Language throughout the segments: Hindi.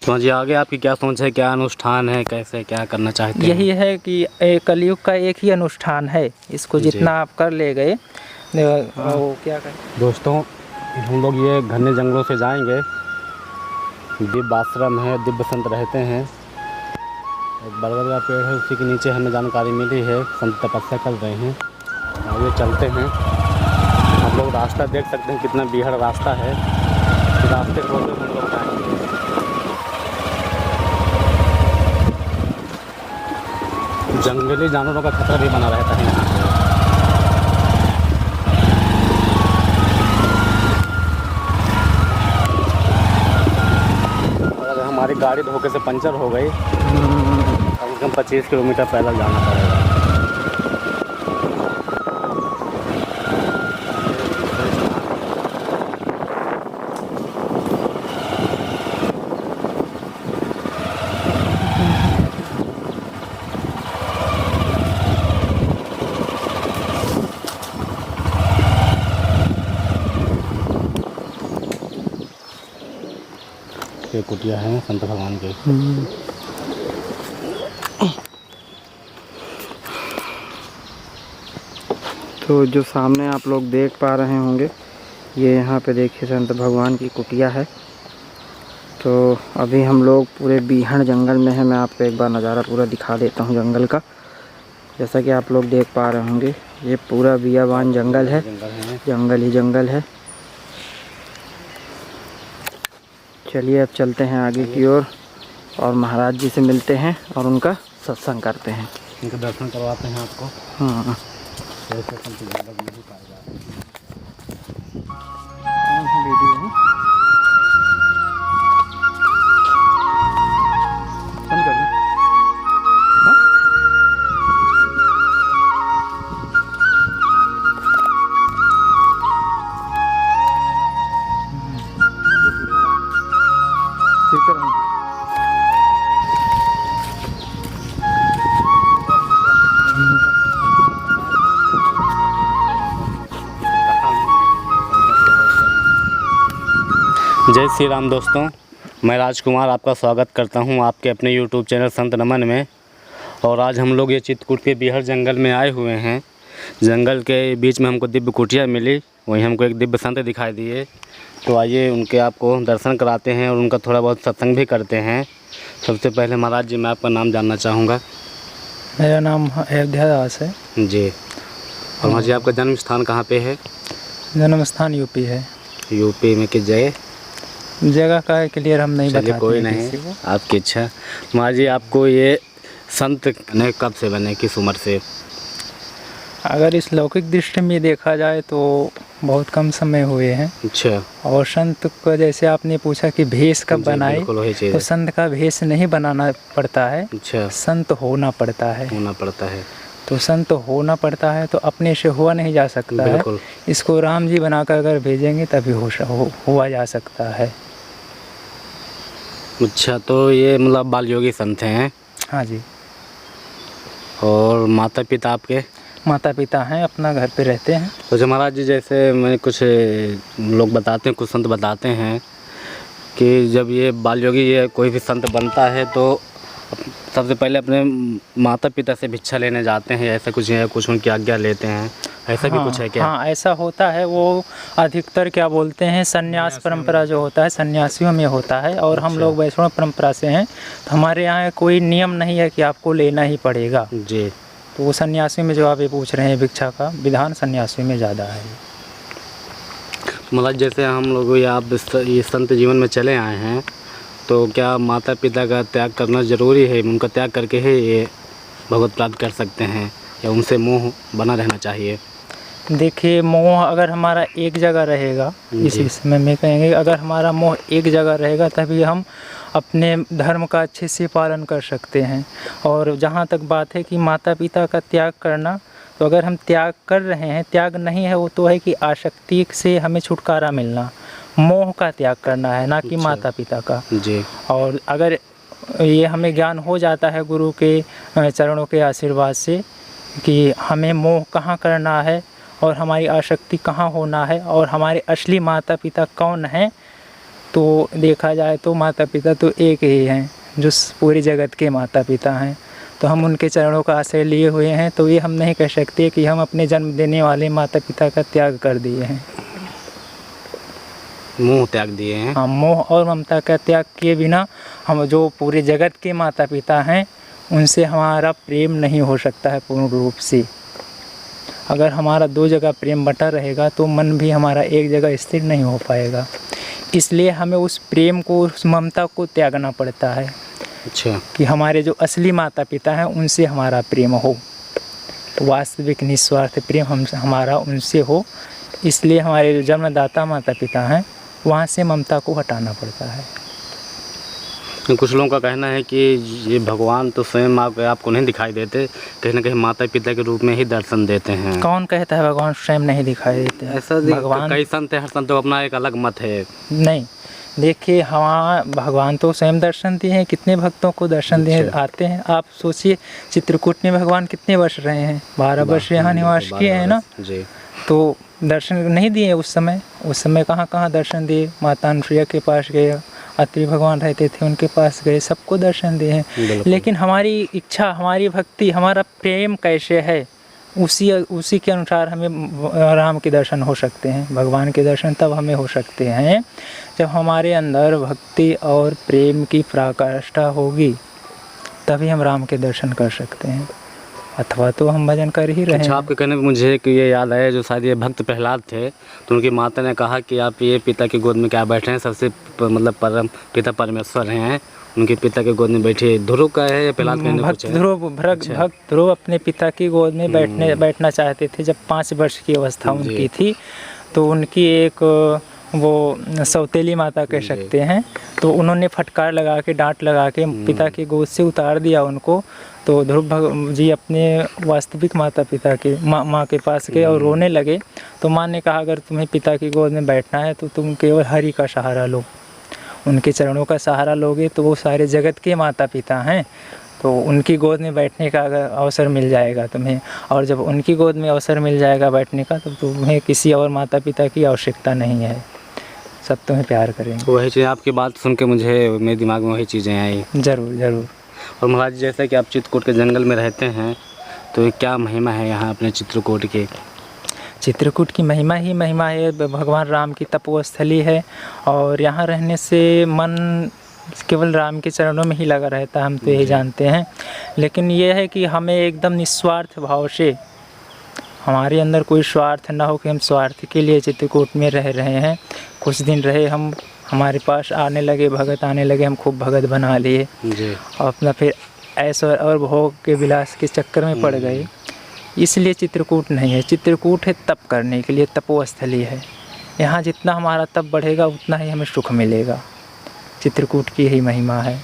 तो जी आगे आपकी क्या सोच है, क्या अनुष्ठान है, कैसे क्या करना चाहते हैं? यही है कि कलयुग का एक ही अनुष्ठान है, इसको जितना आप कर ले गए वो क्या करें। दोस्तों हम लोग ये घने जंगलों से जाएंगे, दिव्य आश्रम है, दिव्य संत रहते हैं, एक बरगद का पेड़ है, उसी के नीचे हमें जानकारी मिली है, संत तपस्या कर रहे हैं। आगे चलते हैं, आप लोग रास्ता देख सकते हैं कितना बीहड़ रास्ता है, रास्ते को हम लोग जाएंगे। जंगली जानवरों का खतरा भी बना रहता है यहाँ पे। अगर हमारी गाड़ी धोखे से पंचर हो गई, कम से कम 25 किलोमीटर पैदल जाना पड़ेगा। ये कुटिया है संत भगवान के। तो जो सामने आप लोग देख पा रहे होंगे, ये यहाँ पे देखिए संत भगवान की कुटिया है। तो अभी हम लोग पूरे बीहड़ जंगल में है। मैं आपको एक बार नज़ारा पूरा दिखा देता हूँ जंगल का। जैसा कि आप लोग देख पा रहे होंगे, ये पूरा बियाबान जंगल है, जंगल ही जंगल है। चलिए अब चलते हैं आगे की ओर और महाराज जी से मिलते हैं और उनका सत्संग करते हैं, उनके दर्शन करवाते हैं आपको। हाँ वीडियो है, बंद कर दें। जय श्री राम दोस्तों, मैं राजकुमार आपका स्वागत करता हूं आपके अपने YouTube चैनल संत नमन में। और आज हम लोग ये चित्रकूट के बीहड़ जंगल में आए हुए हैं। जंगल के बीच में हमको दिव्य कुटिया मिली, वहीं हमको एक दिव्य संत दिखाई दिए। तो आइए उनके आपको दर्शन कराते हैं और उनका थोड़ा बहुत सत्संग भी करते हैं। सबसे पहले महाराज जी मैं आपका नाम जानना चाहूँगा। मेरा नाम अयोध्या दास है जी। और महाराज जी आपका जन्म स्थान कहाँ पे है? जन्म स्थान यूपी है। यूपी में किस जगह का क्लियर हम नहीं बताते। कोई नहीं, आपकी इच्छा। महाराज जी आपको ये संत ने कब से बने, किस उम्र से? अगर इस लौकिक दृष्टि में देखा जाए तो बहुत कम समय हुए हैं। अच्छा। और संत को जैसे आपने पूछा कि भेष कब बनाए, तो संत का भेष नहीं बनाना पड़ता है। अच्छा। संत होना पड़ता है। तो संत होना पड़ता है, तो अपने से हुआ नहीं जा सकता है। इसको राम जी बनाकर अगर भेजेंगे तभी हुआ जा सकता है। अच्छा, तो ये मतलब बाल योगी संत हैं? हाँ जी। और माता पिता आपके? माता पिता हैं, अपना घर पे रहते हैं। तो महाराज जी जैसे मैं कुछ लोग बताते हैं, कुछ संत बताते हैं कि जब ये बाल योगी ये कोई भी संत बनता है तो सबसे पहले अपने माता पिता से भिक्षा लेने जाते हैं, ऐसा कुछ है, कुछ उनकी आज्ञा लेते हैं, ऐसा भी कुछ है क्या? हाँ ऐसा होता है। वो अधिकतर क्या बोलते हैं, संन्यास परंपरा जो होता है सन्यासियों में होता है। और हम लोग वैष्णव परंपरा से हैं, तो हमारे यहाँ कोई नियम नहीं है कि आपको लेना ही पड़ेगा जी। तो वो सन्यासी में जो आप ये पूछ रहे हैं भिक्षा का विधान सन्यासी में ज़्यादा है। मतलब जैसे हम लोग या आप ये संत जीवन में चले आए हैं, तो क्या माता पिता का त्याग करना ज़रूरी है? उनका त्याग करके ही ये भगवत प्राप्त कर सकते हैं या उनसे मोह बना रहना चाहिए? देखिए, मोह अगर हमारा एक जगह रहेगा, इसी समय में कहेंगे अगर हमारा मोह एक जगह रहेगा तभी हम अपने धर्म का अच्छे से पालन कर सकते हैं। और जहाँ तक बात है कि माता पिता का त्याग करना, तो अगर हम त्याग कर रहे हैं, त्याग नहीं है, वो तो है कि आसक्ति से हमें छुटकारा मिलना, मोह का त्याग करना है, ना कि माता पिता का जी। और अगर ये हमें ज्ञान हो जाता है गुरु के चरणों के आशीर्वाद से कि हमें मोह कहाँ करना है और हमारी आसक्ति कहाँ होना है और हमारे असली माता पिता कौन हैं, तो देखा जाए तो माता पिता तो एक ही हैं, जो पूरे जगत के माता पिता हैं। तो हम उनके चरणों का आश्रय लिए हुए हैं, तो ये हम नहीं कह सकते कि हम अपने जन्म देने वाले माता पिता का त्याग कर दिए हैं। मोह त्याग दिए हैं। हाँ, मोह और ममता का त्याग किए बिना हम जो पूरे जगत के माता पिता हैं उनसे हमारा प्रेम नहीं हो सकता है पूर्ण रूप से। अगर हमारा दो जगह प्रेम बटा रहेगा तो मन भी हमारा एक जगह स्थिर नहीं हो पाएगा। इसलिए हमें उस प्रेम को, उस ममता को त्यागना पड़ता है। अच्छा। कि हमारे जो असली माता पिता हैं उनसे हमारा प्रेम हो, वास्तविक निस्वार्थ प्रेम हमारा उनसे हो। इसलिए हमारे जो जन्मदाता माता पिता हैं वहाँ से ममता को हटाना पड़ता है। कुछ लोगों का कहना है कि ये भगवान तो स्वयं आपको नहीं दिखाई देते, कहीं ना कहीं माता पिता के रूप में ही दर्शन देते हैं। कौन कहता है भगवान स्वयं नहीं दिखाई देते? ऐसा भगवान कई संत है, हर संत को अपना एक अलग मत है। नहीं, देखिए हमारा भगवान तो स्वयं दर्शन दिए हैं, कितने भक्तों को दर्शन दिए आते हैं। आप सोचिए चित्रकूट में भगवान कितने वर्ष रहे हैं, 12 वर्ष यहाँ निवास किए हैं ना जी। तो दर्शन नहीं दिए उस समय कहाँ दर्शन दिए? माता अनुसुईया के पास गए, अत्रि भगवान रहते थे उनके पास गए, सबको दर्शन दिए हैं। लेकिन हमारी इच्छा, हमारी भक्ति, हमारा प्रेम कैसे है, उसी के अनुसार हमें राम के दर्शन हो सकते हैं। भगवान के दर्शन तब हमें हो सकते हैं जब हमारे अंदर भक्ति और प्रेम की पराकाष्ठा होगी, तभी हम राम के दर्शन कर सकते हैं, अथवा तो हम भजन कर ही रहे हैं। अच्छा, आपके कहने पे मुझे कि ये याद आया, जो शायद ये भक्त प्रहलाद थे तो उनकी माता ने कहा कि आप ये पिता की गोद में क्या बैठे हैं, सबसे मतलब परम पिता परमेश्वर हैं, उनके पिता के गोद में बैठे। ध्रुव का है या प्रहलाद का? भक्त ध्रुव अपने पिता की गोद में बैठना चाहते थे। जब 5 वर्ष की अवस्था उनकी थी तो उनकी एक वो सौतेली माता कह सकते हैं, तो उन्होंने फटकार लगा के, डांट लगा के पिता की गोद से उतार दिया उनको। तो ध्रुव जी अपने वास्तविक माता पिता के माँ के पास गए और रोने लगे। तो माँ ने कहा अगर तुम्हें पिता की गोद में बैठना है तो तुम केवल हरि का सहारा लो, उनके चरणों का सहारा लोगे तो वो सारे जगत के माता पिता हैं, तो उनकी गोद में बैठने का अगर अवसर मिल जाएगा तुम्हें, और जब उनकी गोद में अवसर मिल जाएगा बैठने का तो तुम्हें किसी और माता पिता की आवश्यकता नहीं है, सब तुम्हें प्यार करेंगे। वही चीज़, आपकी बात सुन के मुझे मेरे दिमाग में वही चीज़ें आई। ज़रूर। और महाराज जैसे कि आप चित्रकूट के जंगल में रहते हैं, तो ये क्या महिमा है यहाँ अपने चित्रकूट की? चित्रकूट की महिमा ही महिमा है, भगवान राम की तपोस्थली है और यहाँ रहने से मन केवल राम के चरणों में ही लगा रहता है, हम तो यही जानते हैं। लेकिन ये है कि हमें एकदम निस्वार्थ भाव से, हमारे अंदर कोई स्वार्थ ना हो कि हम स्वार्थ के लिए चित्रकूट में रह रहे हैं। कुछ दिन रहे हम, हमारे पास आने लगे भगत, आने लगे, हम खूब भगत बना लिए और अपना फिर ऐश्वर्य और भोग के विलास के चक्कर में पड़ गए। इसलिए चित्रकूट नहीं है, चित्रकूट है तप करने के लिए, तपोस्थली है। यहाँ जितना हमारा तप बढ़ेगा उतना ही हमें सुख मिलेगा। चित्रकूट की यही महिमा है।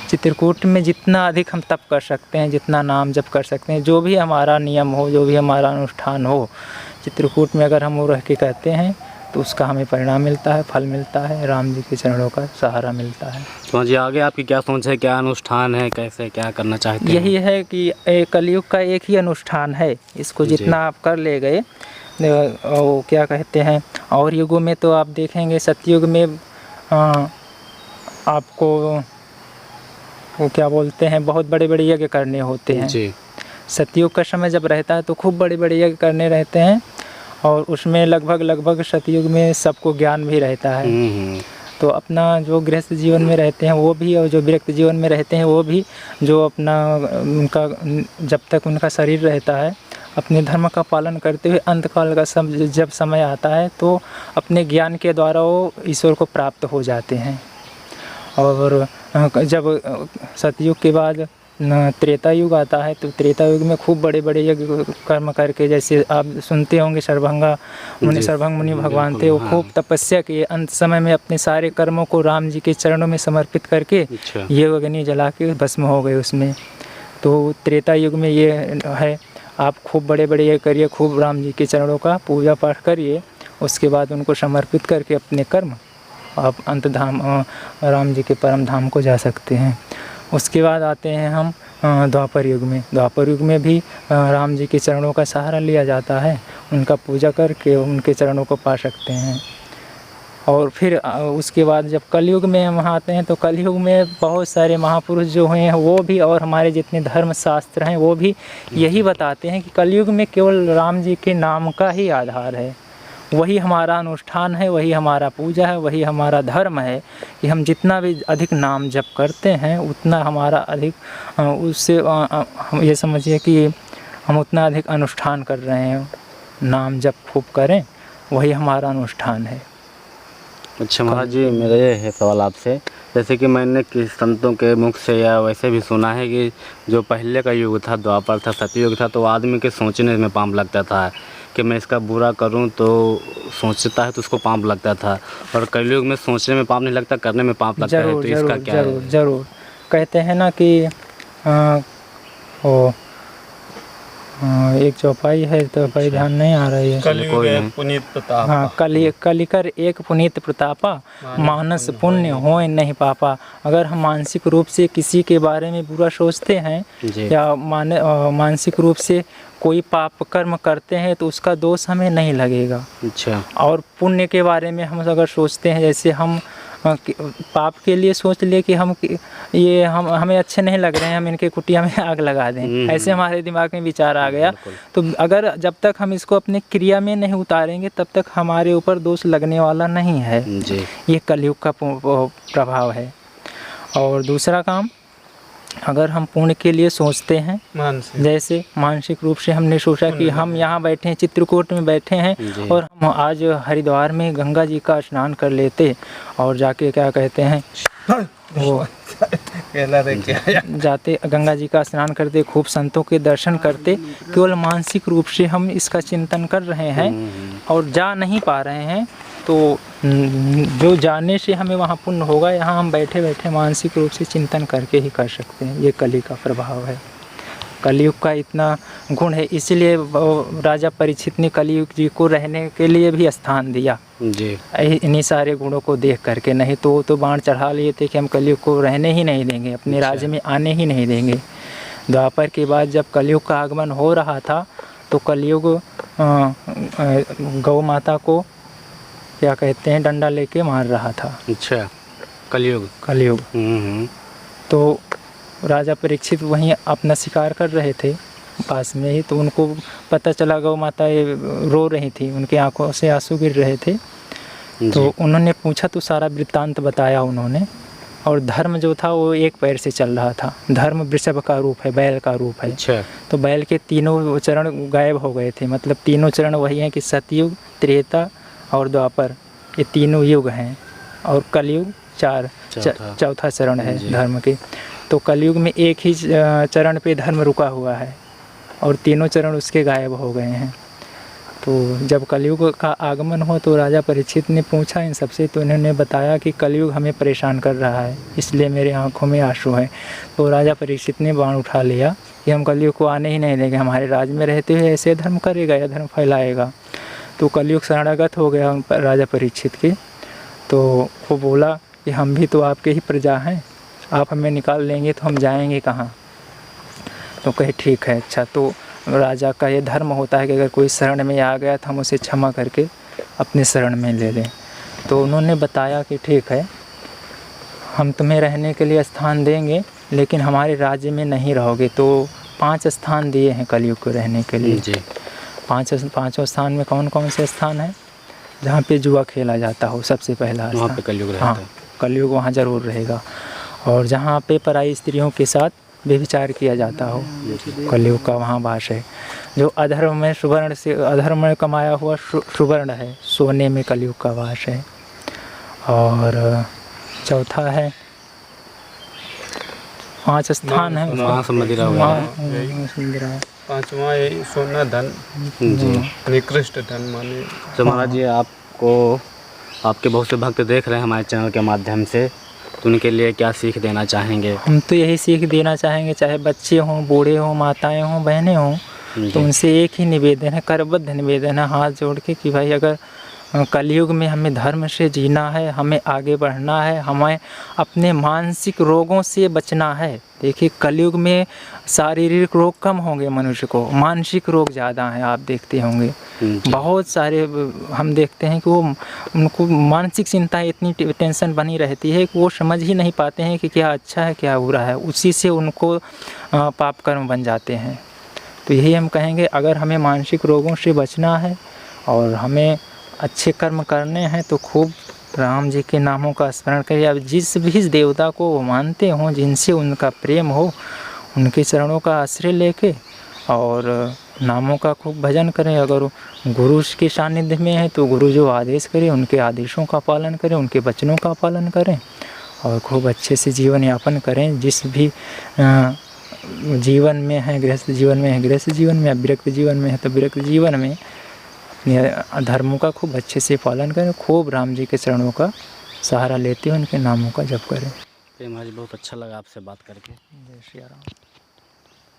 चित्रकूट में जितना अधिक हम तप कर सकते हैं, जितना नाम जप कर सकते हैं, जो भी हमारा नियम हो, जो भी हमारा अनुष्ठान हो, चित्रकूट में अगर हम वो रह के करते हैं तो उसका हमें परिणाम मिलता है, फल मिलता है, राम जी के चरणों का सहारा मिलता है। तो जी आगे आपकी क्या सोच है, क्या अनुष्ठान है, कैसे क्या करना चाहते हैं? यही है कि कलयुग का एक ही अनुष्ठान है, इसको जितना आप कर ले गए, वो क्या कहते हैं, और युगों में तो आप देखेंगे, सतयुग में आपको वो क्या बोलते हैं, बहुत बड़े बड़े यज्ञ करने होते हैं जी। सतयुग का समय जब रहता है तो खूब बड़े बड़े यज्ञ करने रहते हैं, और उसमें लगभग सतयुग में सबको ज्ञान भी रहता है। तो अपना जो गृहस्थ जीवन में रहते हैं वो भी, और जो विरक्त जीवन में रहते हैं वो भी, जो अपना उनका जब तक उनका शरीर रहता है अपने धर्म का पालन करते हुए अंतकाल का जब समय आता है तो अपने ज्ञान के द्वारा वो ईश्वर को प्राप्त हो जाते हैं। और जब सतयुग के बाद त्रेता युग आता है तो त्रेता युग में खूब बड़े बड़े यज्ञ कर्म करके, जैसे आप सुनते होंगे सर्वभंग मुनि भगवान थे, वो खूब तपस्या किए, अंत समय में अपने सारे कर्मों को राम जी के चरणों में समर्पित करके ये अग्नि जला के भस्म हो गए उसमें। तो त्रेता युग में ये है, आप खूब बड़े बड़े ये करिए, खूब राम जी के चरणों का पूजा पाठ करिए, उसके बाद उनको समर्पित करके अपने कर्म आप अंत धाम राम जी के परम धाम को जा सकते हैं। उसके बाद आते हैं हम द्वापर युग में। द्वापर युग में भी राम जी के चरणों का सहारा लिया जाता है, उनका पूजा करके उनके चरणों को पा सकते हैं। और फिर उसके बाद जब कलयुग में हम आते हैं तो कलयुग में बहुत सारे महापुरुष जो हैं वो भी, और हमारे जितने धर्म शास्त्र हैं वो भी यही बताते हैं कि कलयुग में केवल राम जी के नाम का ही आधार है। वही हमारा अनुष्ठान है, वही हमारा पूजा है, वही हमारा धर्म है कि हम जितना भी अधिक नाम जप करते हैं उतना हमारा अधिक उससे हम ये समझिए कि हम उतना अधिक अनुष्ठान कर रहे हैं। नाम जप खूब करें, वही हमारा अनुष्ठान है। अच्छा महाराज जी, मेरा ये है सवाल आपसे, जैसे कि मैंने किस संतों के मुख से या वैसे भी सुना है कि जो पहले का युग था, द्वापर था, सतयुग था, तो आदमी के सोचने में पाप लगता था कि मैं इसका बुरा करूं तो सोचता है तो उसको पाप लगता था, और कलयुग में सोचने में पाप नहीं लगता, करने में पाप लगता है। तो इसका क्या है? जरूर कहते हैं ना कि वो एक चौपाई है तो भाई ध्यान नहीं आ रही है। कलियुग एक पुनीत प्रताप। हाँ, कलिकर एक पुनीत प्रतापा, मानस पुण्य होए नहीं पापा। अगर हम मानसिक रूप से किसी के बारे में बुरा सोचते हैं जी। या मानसिक रूप से कोई पाप कर्म करते हैं तो उसका दोष हमें नहीं लगेगा। अच्छा। और पुण्य के बारे में हम अगर सोचते हैं, जैसे हम पाप के लिए सोच ले कि हम हमें अच्छे नहीं लग रहे हैं, हम इनके कुटिया में आग लगा दें, ऐसे हमारे दिमाग में विचार आ गया। तो अगर जब तक हम इसको अपने क्रिया में नहीं उतारेंगे तब तक हमारे ऊपर दोष लगने वाला नहीं है जी। ये कलयुग का प्रभाव है। और दूसरा काम, अगर हम पुण्य के लिए सोचते हैं, जैसे मानसिक रूप से हमने सोचा कि हम यहाँ बैठे हैं, चित्रकूट में बैठे हैं और हम आज हरिद्वार में गंगा जी का स्नान कर लेते और जाके क्या कहते हैं वो जाते गंगा जी का स्नान करते, खूब संतों के दर्शन करते, केवल मानसिक रूप से हम इसका चिंतन कर रहे हैं और जा नहीं पा रहे हैं, तो जो जाने से हमें वहाँ पुण्य होगा, यहाँ हम बैठे बैठे मानसिक रूप से चिंतन करके ही कर सकते हैं। ये कली का प्रभाव है, कलयुग का इतना गुण है। इसलिए राजा परीक्षित ने कलयुग जी को रहने के लिए भी स्थान दिया जी, इन्हीं सारे गुणों को देख करके। नहीं तो बाण चढ़ा लिए थे कि हम कलयुग को रहने ही नहीं देंगे, अपने राज्य में आने ही नहीं देंगे। द्वापर के बाद जब कलयुग का आगमन हो रहा था तो कलयुग गौ माता को क्या कहते हैं डंडा लेके मार रहा था। अच्छा, कलयुग। तो राजा परीक्षित वहीं अपना शिकार कर रहे थे पास में ही, तो उनको पता चला गौ माता रो रही थी, उनकी आंखों से आंसू गिर रहे थे। तो उन्होंने पूछा तो सारा वृत्तांत बताया उन्होंने। और धर्म जो था वो एक पैर से चल रहा था। धर्म वृषभ का रूप है, बैल का रूप है। अच्छा। तो बैल के तीनों चरण गायब हो गए थे, मतलब तीनों चरण वही हैं कि सतयुग, त्रेता और द्वापर, ये तीनों युग हैं। और कलयुग चौथा चरण है धर्म के। तो कलयुग में एक ही चरण पे धर्म रुका हुआ है और तीनों चरण उसके गायब हो गए हैं। तो जब कलयुग का आगमन हो तो राजा परीक्षित ने पूछा इन सबसे, तो इन्होंने बताया कि कलयुग हमें परेशान कर रहा है, इसलिए मेरे आंखों में आंसू हैं। तो राजा परीक्षित ने बाण उठा लिया कि हम कलयुग को आने ही नहीं देंगे, हमारे राज्य में रहते हुए ऐसे धर्म करेगा या धर्म फैलाएगा। तो कलयुग शरणागत हो गया राजा परीक्षित के। तो वो बोला कि हम भी तो आपके ही प्रजा हैं, आप हमें निकाल लेंगे तो हम जाएंगे कहाँ। तो कहे ठीक है। अच्छा, तो राजा का ये धर्म होता है कि अगर कोई शरण में आ गया तो हम उसे क्षमा करके अपने शरण में ले लें। तो उन्होंने बताया कि ठीक है, हम तुम्हें रहने के लिए स्थान देंगे लेकिन हमारे राज्य में नहीं रहोगे। तो 5 स्थान दिए हैं कलयुग को रहने के लिए जी। पाँचों स्थान में कौन कौन से स्थान हैं? जहाँ पे जुआ खेला जाता हो, सबसे पहला वहाँ पे कलयुग रहता है। हाँ, कलयुग वहाँ ज़रूर रहेगा। और जहाँ पे पराई स्त्रियों के साथ व्यभिचार किया जाता हो, कलयुग का वहाँ वास है। जो अधर्म में सुवर्ण से अधर्म में कमाया हुआ सुवर्ण है, सोने में कलयुग का वास है। और चौथा है 5 स्थान है, पांचवा यही सोना धन जी, निकृष्ट धन माने। तो महाराज जी, आपके बहुत से भक्त देख रहे हैं हमारे चैनल के माध्यम से, तो उनके लिए क्या सीख देना चाहेंगे? हम तो यही सीख देना चाहेंगे, चाहे बच्चे हों, बूढ़े हों, माताएं हों, बहनें हों, तो उनसे एक ही निवेदन है, करबद्ध निवेदन है हाथ जोड़ के कि भाई अगर कलयुग में हमें धर्म से जीना है, हमें आगे बढ़ना है, हमें अपने मानसिक रोगों से बचना है। देखिए कलयुग में शारीरिक रोग कम होंगे मनुष्य को, मानसिक रोग ज़्यादा हैं। आप देखते होंगे बहुत सारे हम देखते हैं कि वो उनको मानसिक चिंता इतनी टेंशन बनी रहती है कि वो समझ ही नहीं पाते हैं कि क्या अच्छा है क्या बुरा है, उसी से उनको पाप कर्म बन जाते हैं। तो यही हम कहेंगे, अगर हमें मानसिक रोगों से बचना है और हमें अच्छे कर्म करने हैं तो खूब राम जी के नामों का स्मरण करिए। अब जिस भी देवता को वो मानते हों, जिनसे उनका प्रेम हो, उनके चरणों का आश्रय लेके और नामों का खूब भजन करें। अगर गुरु के सानिध्य में है तो गुरु जो आदेश करें उनके आदेशों का पालन करें, उनके वचनों का पालन करें और खूब अच्छे से जीवन यापन करें। जिस भी जीवन में है, गृहस्थ जीवन में है गृहस्थ जीवन में, विरक्त जीवन में है तो विरक्त जीवन में अपने धर्मों का खूब अच्छे से पालन करें, खूब राम जी के चरणों का सहारा लेते हुए उनके नामों का जप करें। प्रेम जी बहुत अच्छा लगा आपसे बात करके। जय श्री राम।